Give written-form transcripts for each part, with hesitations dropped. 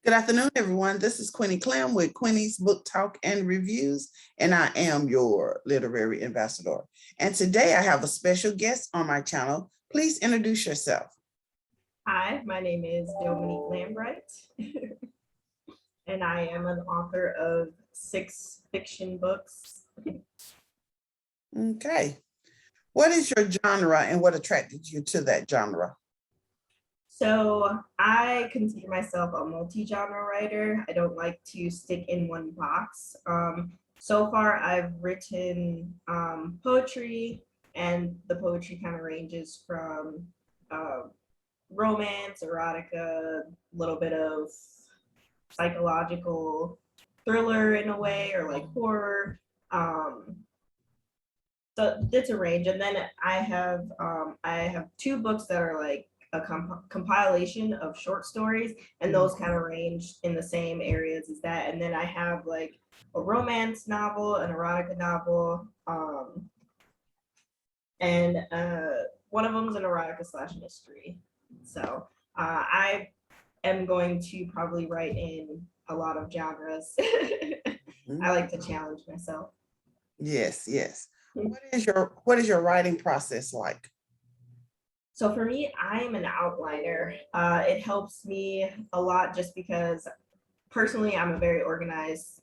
Good afternoon, everyone. This is Quinny Clem with Quinny's Book Talk and Reviews, and I am your literary ambassador. And today I have a special guest on my channel. Please introduce yourself. Hi, my name is Dominique Lambright, and I am an author of 6 fiction books. Okay. What is your genre and what attracted you to that genre? So I consider myself a multi-genre writer. I don't like to stick in one box. So far, I've written poetry, and the poetry kind of ranges from uh, romance, erotica, a little bit of psychological thriller in a way, or like horror. Um, so it's a range, and then I have 2 books that are like a compilation of short stories, and those kind of range in the same areas as that. And then I have like a romance novel, an erotica novel, and one of them is an erotica slash mystery. So I am going to probably write in a lot of genres. I like to challenge myself. Yes, yes. What is your writing process like? So for me, I'm an outliner. It helps me a lot just because personally, I'm a very organized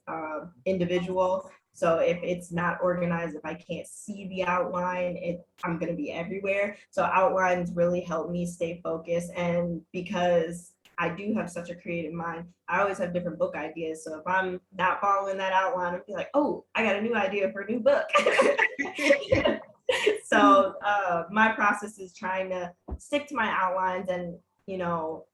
individual. So if it's not organized, if I can't see the outline, I'm going to be everywhere. So outlines really help me stay focused. And because I do have such a creative mind, I always have different book ideas. So if I'm not following that outline, I'll be like, oh, I got a new idea for a new book. So my process is trying to stick to my outlines, and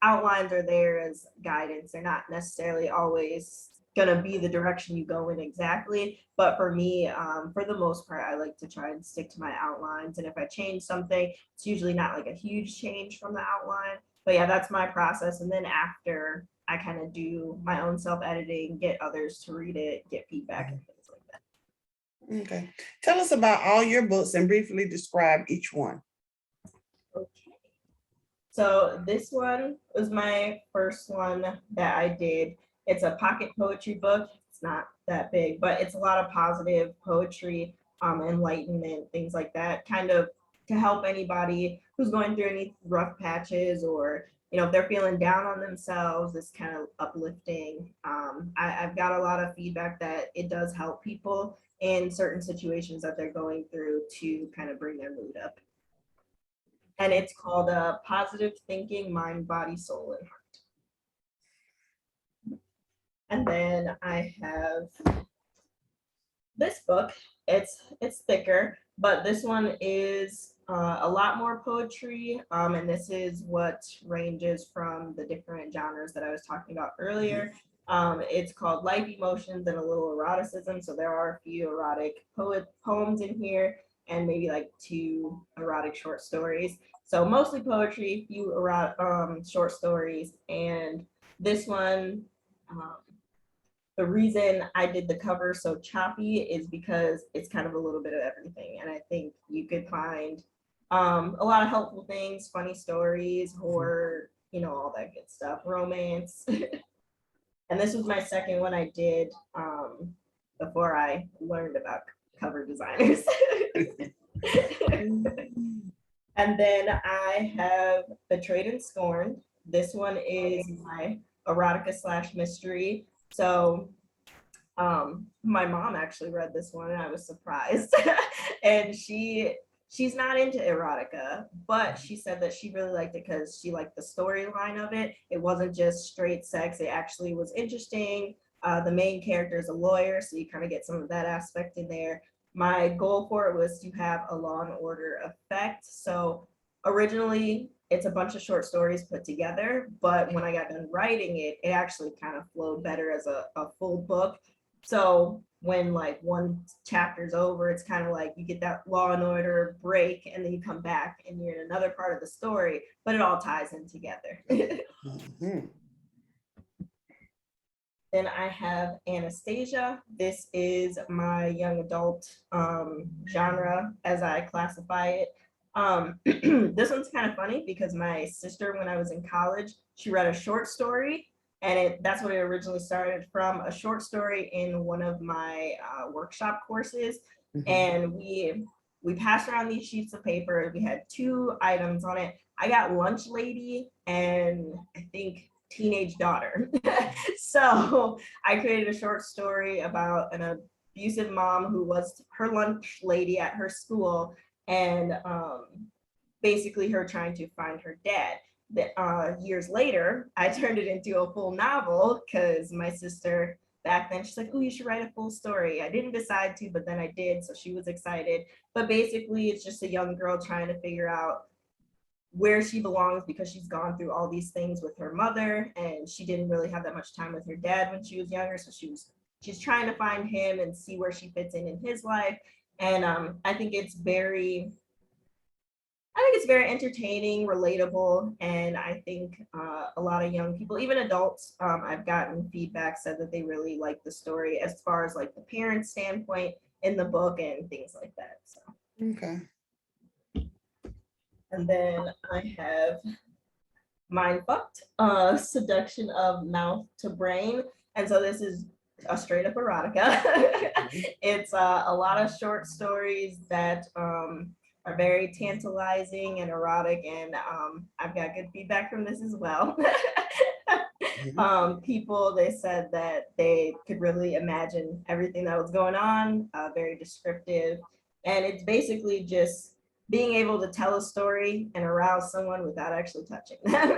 outlines are there as guidance. They're not necessarily always gonna be the direction you go in exactly, but for me, for the most part, I like to try and stick to my outlines. And if I change something, it's usually not like a huge change from the outline. But yeah, that's my process. And then after, I kind of do my own self-editing, get others to read it, get feedback and things like that. Okay. Tell us about all your books and briefly describe each one. Okay. So this one was my first one that I did. It's a pocket poetry book. It's not that big, but it's a lot of positive poetry, enlightenment, things like that, kind of to help anybody who's going through any rough patches, or if they're feeling down on themselves. It's kind of uplifting. I've got a lot of feedback that it does help people in certain situations that they're going through to kind of bring their mood up. And it's called Positive Thinking, Mind, Body, Soul, and Heart. And then I have this book. It's thicker, but this one is a lot more poetry, and this is what ranges from the different genres that I was talking about earlier. It's called Life Emotions and a Little Eroticism. So there are a few erotic poems in here, and maybe like 2 erotic short stories. So mostly poetry, few short stories. And this one, um, the reason I did the cover so choppy is because it's kind of a little bit of everything. And I think you could find a lot of helpful things, funny stories, horror, all that good stuff, romance. And this was my second one I did before I learned about cover designers. And then I have Betrayed and Scorned. This one is my erotica slash mystery. So my mom actually read this one, and I was surprised. And she's not into erotica, but she said that she really liked it because she liked the storyline of it. It wasn't just straight sex. It actually was interesting. The main character is a lawyer, so you kind of get some of that aspect in there. My goal for it was to have a Law and Order effect. So originally, it's a bunch of short stories put together, but when I got done writing it, it actually kind of flowed better as a full book. So when like one chapter's over, it's kind of like you get that Law and Order break, and then you come back and you're in another part of the story, but it all ties in together. Mm-hmm. Then I have Anastasia. This is my young adult genre, as I classify it. This one's kind of funny because my sister, when I was in college, she read a short story And that's what it originally started from, a short story in one of my workshop courses. And we passed around these sheets of paper. We had 2 items on it. I got lunch lady and I think teenage daughter. So I created a short story about an abusive mom who was her lunch lady at her school, and basically her trying to find her dad. Years later, I turned it into a full novel because my sister back then, she's like, oh, you should write a full story. I didn't decide to, but then I did, so she was excited. But basically, it's just a young girl trying to figure out where she belongs because she's gone through all these things with her mother, and she didn't really have that much time with her dad when she was younger, so she's trying to find him and see where she fits in his life. And I think it's very entertaining, relatable, and I think a lot of young people, even adults, I've gotten feedback, said that they really like the story as far as like the parent standpoint in the book and things like that. So. Okay. And then I have Mind Fucked, Seduction of Mouth to Brain. And so this is a straight up erotica. It's a lot of short stories that are very tantalizing and erotic, and I've got good feedback from this as well. People, they said that they could really imagine everything that was going on, very descriptive, and it's basically just being able to tell a story and arouse someone without actually touching them.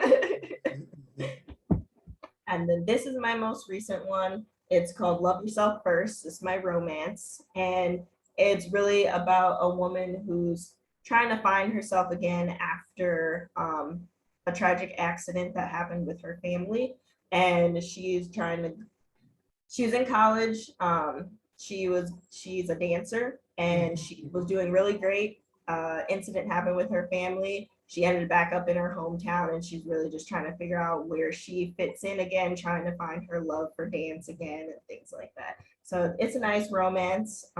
And then this is my most recent one. It's called Love Yourself First. It's my romance. And it's really about a woman who's trying to find herself again after a tragic accident that happened with her family. And she's in college. She's a dancer, and she was doing really great. Incident happened with her family. She ended back up in her hometown, and she's really just trying to figure out where she fits in again, trying to find her love for dance again and things like that. So it's a nice romance.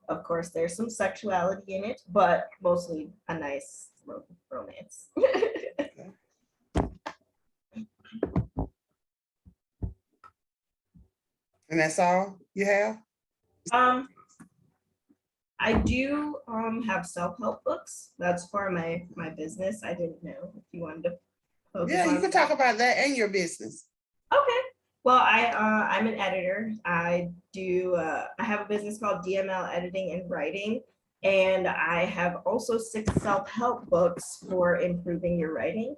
Of course, there's some sexuality in it, but mostly a nice romance. And that's all you have? I do have self-help books. That's for my business. I didn't know if you wanted to focus Yeah, you on can talk about that and your business. Okay. Well, I'm an editor. I have a business called DML Editing and Writing, and I have also 6 self-help books for improving your writing.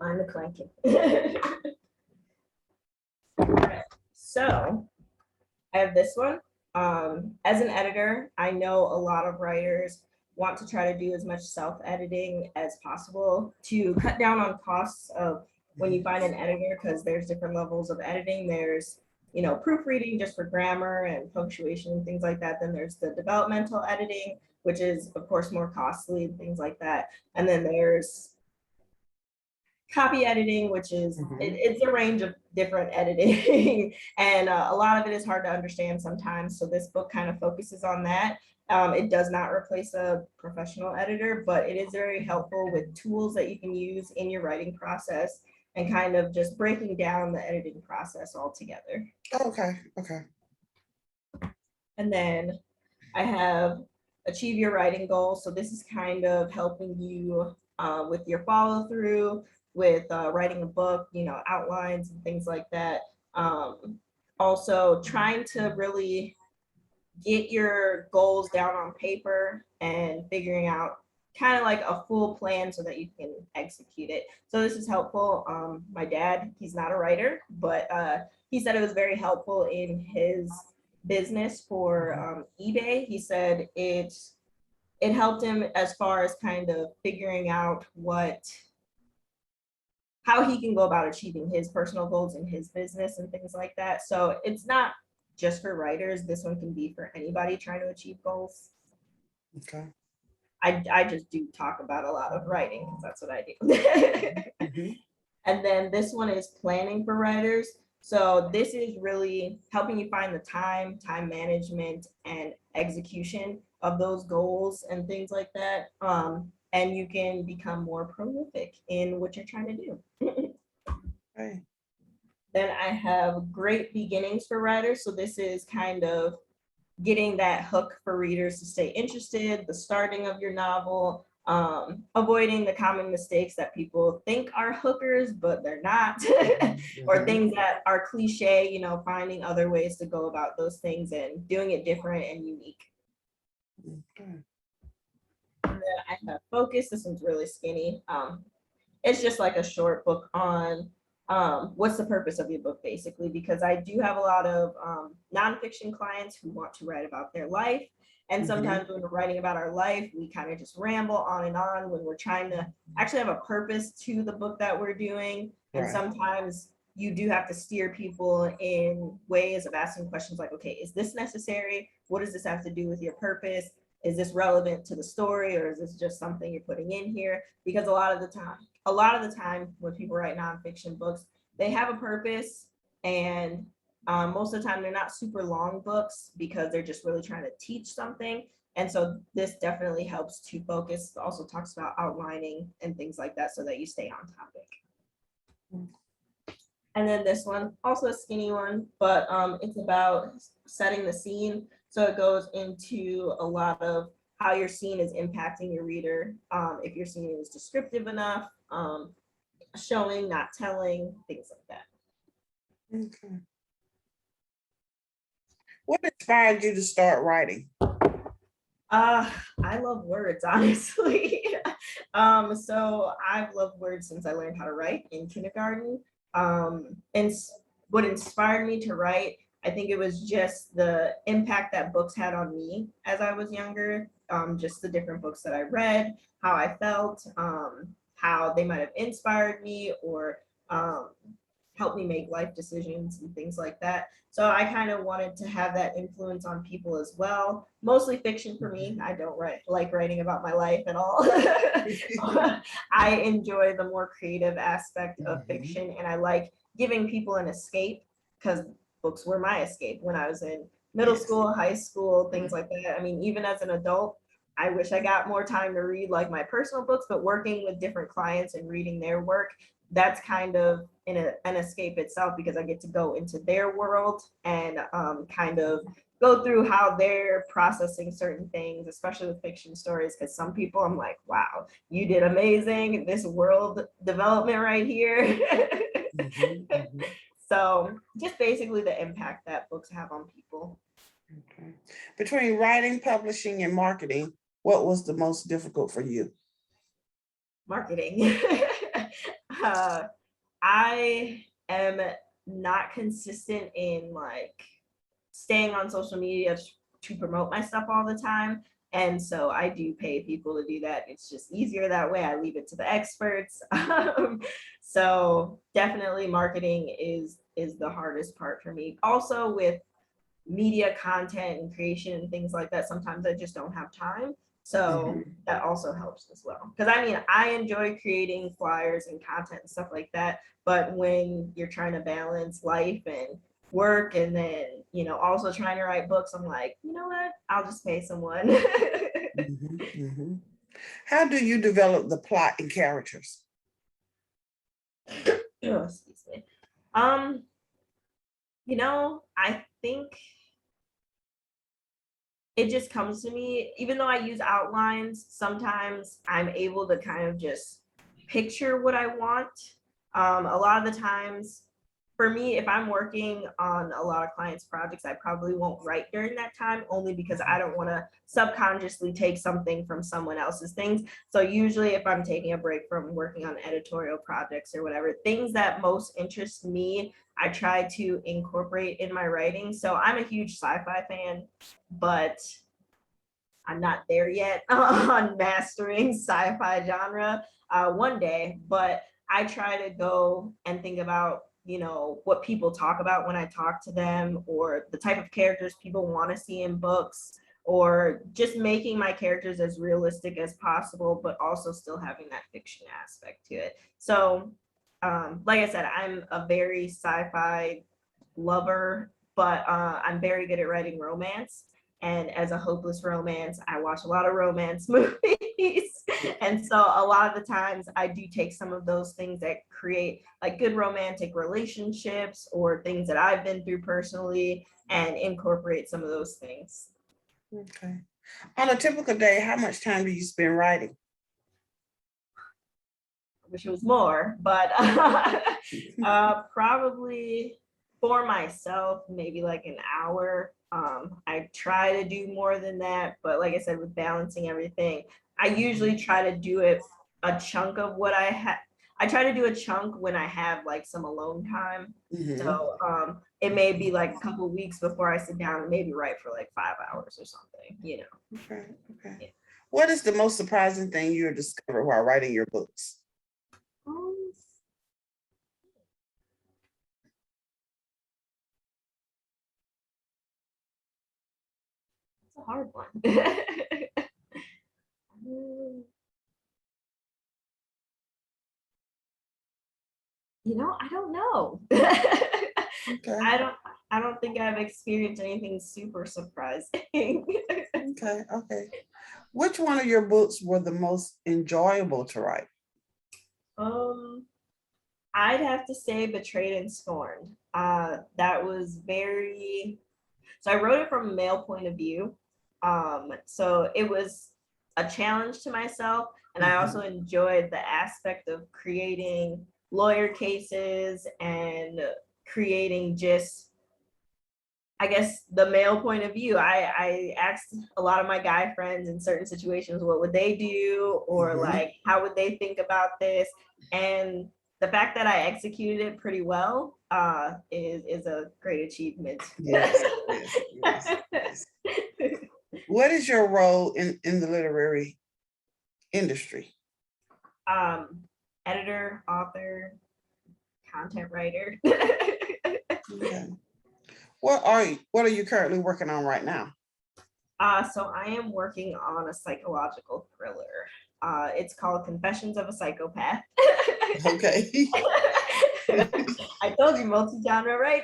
I'm the clanking. So I have this one. As an editor, I know a lot of writers want to try to do as much self-editing as possible to cut down on costs of when you find an editor, because there's different levels of editing. There's, proofreading just for grammar and punctuation and things like that. Then there's the developmental editing, which is of course more costly and things like that. And then there's copy editing, which is it's a range of different editing, and a lot of it is hard to understand sometimes. So this book kind of focuses on that. It does not replace a professional editor, but it is very helpful with tools that you can use in your writing process and kind of just breaking down the editing process altogether. Okay. And then I have Achieve Your Writing Goals. So this is kind of helping you with your follow through, with writing a book, outlines and things like that. Also trying to really get your goals down on paper and figuring out kind of like a full plan so that you can execute it. So this is helpful. My dad, he's not a writer, but he said it was very helpful in his business for eBay. He said it helped him as far as kind of figuring out how he can go about achieving his personal goals in his business and things like that. So it's not just for writers. This one can be for anybody trying to achieve goals. Okay. I just do talk about a lot of writing because that's what I do. And then this one is planning for writers. So this is really helping you find the time management, and execution of those goals and things like that. And you can become more prolific in what you're trying to do. Right. Then I have Great Beginnings for Writers. So this is kind of getting that hook for readers to stay interested, the starting of your novel, avoiding the common mistakes that people think are hookers, but they're not, or things that are cliche, finding other ways to go about those things and doing it different and unique. Okay. And then I have Focus. This one's really skinny. It's just like a short book on what's the purpose of your book, basically, because I do have a lot of nonfiction clients who want to write about their life. And sometimes when we're writing about our life, we kind of just ramble on and on when we're trying to actually have a purpose to the book that we're doing. And Right. sometimes you do have to steer people in ways of asking questions like, okay, is this necessary? What does this have to do with your purpose? Is this relevant to the story, or is this just something you're putting in here? Because a lot of the time when people write nonfiction books, they have a purpose, and most of the time they're not super long books because they're just really trying to teach something. And so this definitely helps to focus. It also talks about outlining and things like that so that you stay on topic. And then this one, also a skinny one, but it's about setting the scene. So it goes into a lot of how your scene is impacting your reader. If your scene is descriptive enough, showing, not telling, things like that. Okay. What inspired you to start writing? I love words, honestly. So I've loved words since I learned how to write in kindergarten. And what inspired me to write, I think it was just the impact that books had on me as I was younger. Just the different books that I read, how I felt, how they might have inspired me, or helped me make life decisions and things like that. So I kind of wanted to have that influence on people as well. Mostly fiction for me. I don't like writing about my life at all. I enjoy the more creative aspect of fiction, and I like giving people an escape, because books were my escape when I was in middle school, high school, things like that. I mean, even as an adult, I wish I got more time to read like my personal books, but working with different clients and reading their work, that's kind of an escape itself, because I get to go into their world and kind of go through how they're processing certain things, especially with fiction stories, because some people I'm like, wow, you did amazing, this world development right here. So just basically the impact that books have on people. Okay. Between writing, publishing, and marketing, what was the most difficult for you? Marketing. I am not consistent in like staying on social media to promote my stuff all the time. And so I do pay people to do that. It's just easier that way. I leave it to the experts. So definitely marketing is the hardest part for me. Also with media content and creation and things like that, sometimes I just don't have time. So that also helps as well. Because I mean, I enjoy creating flyers and content and stuff like that. But when you're trying to balance life and work, and then, also trying to write books, I'm like, you know what? I'll just pay someone. How do you develop the plot and characters? Oh, excuse me. I think it just comes to me. Even though I use outlines, sometimes I'm able to kind of just picture what I want. A lot of the times, for me, if I'm working on a lot of clients' projects, I probably won't write during that time, only because I don't want to subconsciously take something from someone else's things. So usually if I'm taking a break from working on editorial projects or whatever, things that most interest me, I try to incorporate in my writing. So I'm a huge sci-fi fan, but I'm not there yet on mastering sci-fi genre one day, but I try to go and think about, what people talk about when I talk to them, or the type of characters people want to see in books, or just making my characters as realistic as possible, but also still having that fiction aspect to it. So like I said, I'm a very sci-fi lover, but I'm very good at writing romance. And as a hopeless romance, I watch a lot of romance movies. And so a lot of the times I do take some of those things that create like good romantic relationships or things that I've been through personally and incorporate some of those things. Okay. On a typical day, how much time do you spend writing? Wish it was more, but probably for myself, maybe like an hour. I try to do more than that, but like I said, with balancing everything, I usually try to do it a chunk of what I have. I try to do a chunk when I have like some alone time. Mhm. So it may be like a couple of weeks before I sit down and maybe write for like 5 hours or something, you know. Okay, okay. Yeah. What is the most surprising thing you discovered while writing your books? It's a hard one. You know, I don't know. Okay, I don't think I've experienced anything super surprising. okay, okay. Which one of your books were the most enjoyable to write? um, I'd have to say Betrayed and Scorned. That was very, so I wrote it from a male point of view. So it was a challenge to myself. And I also enjoyed the aspect of creating lawyer cases and creating just, I guess, the male point of view. I asked a lot of my guy friends in certain situations, what would they do? Or Mhm. like, how would they think about this? And the fact that I executed it pretty well is a great achievement. Yes, yes, yes, yes. What is your role in the literary industry? Editor, author, content writer. Okay. What are you currently working on right now? So I am working on a psychological thriller. It's called Confessions of a Psychopath. Okay. I told you multi-genre, right?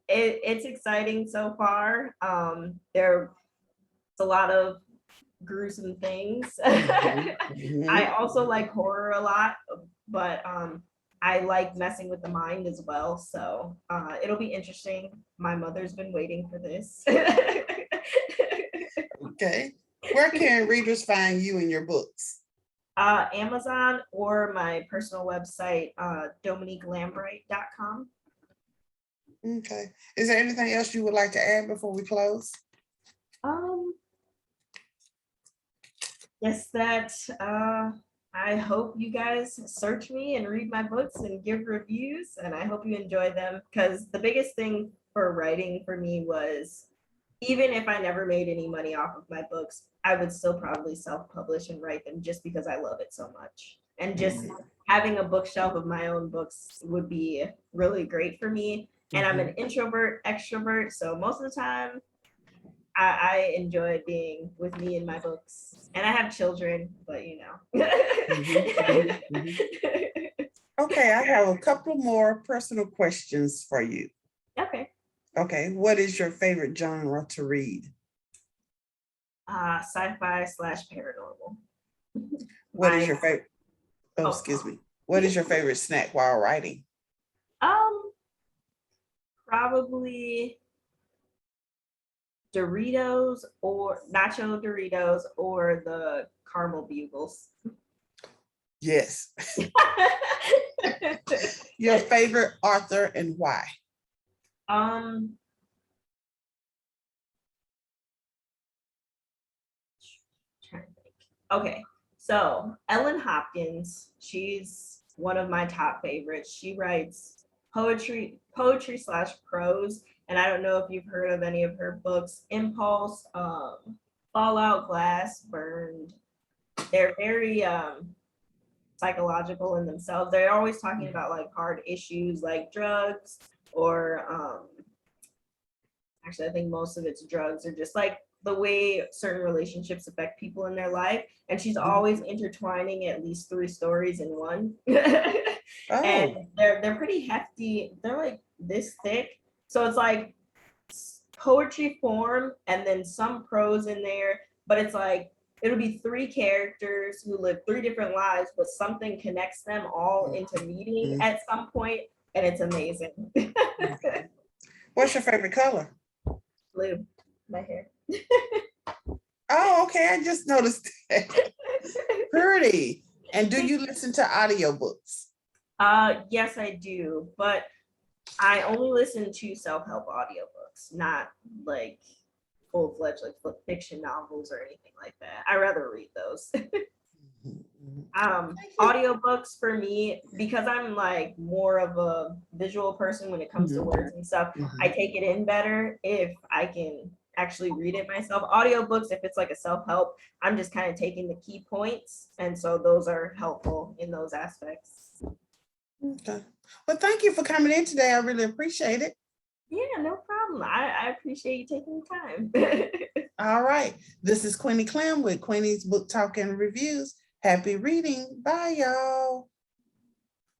It's exciting so far. There's a lot of gruesome things. Mhm. I also like horror a lot, but I like messing with the mind as well. So it'll be interesting. My mother's been waiting for this. Okay. Where can readers find you and your books? Amazon or my personal website, DominiqueLambright.com. Okay. Is there anything else you would like to add before we close? Yes, that I hope you guys search me and read my books and give reviews, and I hope you enjoy them, because the biggest thing for writing for me was, even if I never made any money off of my books, I would still probably self-publish and write them just because I love it so much. And just having a bookshelf of my own books would be really great for me. And I'm an introvert, extrovert, so most of the time I enjoy being with me and my books. And I have children, but you know. Okay, I have a couple more personal questions for you. Okay. Okay, what is your favorite genre to read? Sci-fi / paranormal. What is your favorite? Oh, Oh. excuse me. What is your favorite snack while writing? Probably Doritos or nacho Doritos or the caramel bugles. Yes. Your favorite author and why? Trying to think. Okay, so Ellen Hopkins, she's one of my top favorites. She writes poetry / prose, and I don't know if you've heard of any of her books. Impulse, Fallout, Glass, Burned. They're very psychological in themselves. They're always talking about like hard issues like drugs or actually I think most of it's drugs, or just like the way certain relationships affect people in their life. And she's always intertwining at least 3 stories in one. And Oh, they're pretty hefty. They're like this thick. So it's like poetry form and then some prose in there, but it's like it'll be 3 characters who live 3 different lives, but something connects them all into meeting at some point, and it's amazing. what's your favorite color? Blue, my hair. Oh, okay. I just noticed that. Pretty. And do you listen to audiobooks? Yes, I do, but I only listen to self-help audiobooks, not like full-fledged like fiction novels or anything like that. I rather read those. Thank you. Audiobooks for me, because I'm like more of a visual person when it comes to words and stuff, I take it in better if I can actually read it myself. Audiobooks, if it's like a self-help, I'm just kind of taking the key points, and so those are helpful in those aspects. Okay. Well, thank you for coming in today. I really appreciate it. Yeah, no problem. I appreciate you taking the time. All right. This is Queenie Clem with Queenie's Book Talk and Reviews. Happy reading. Bye, y'all.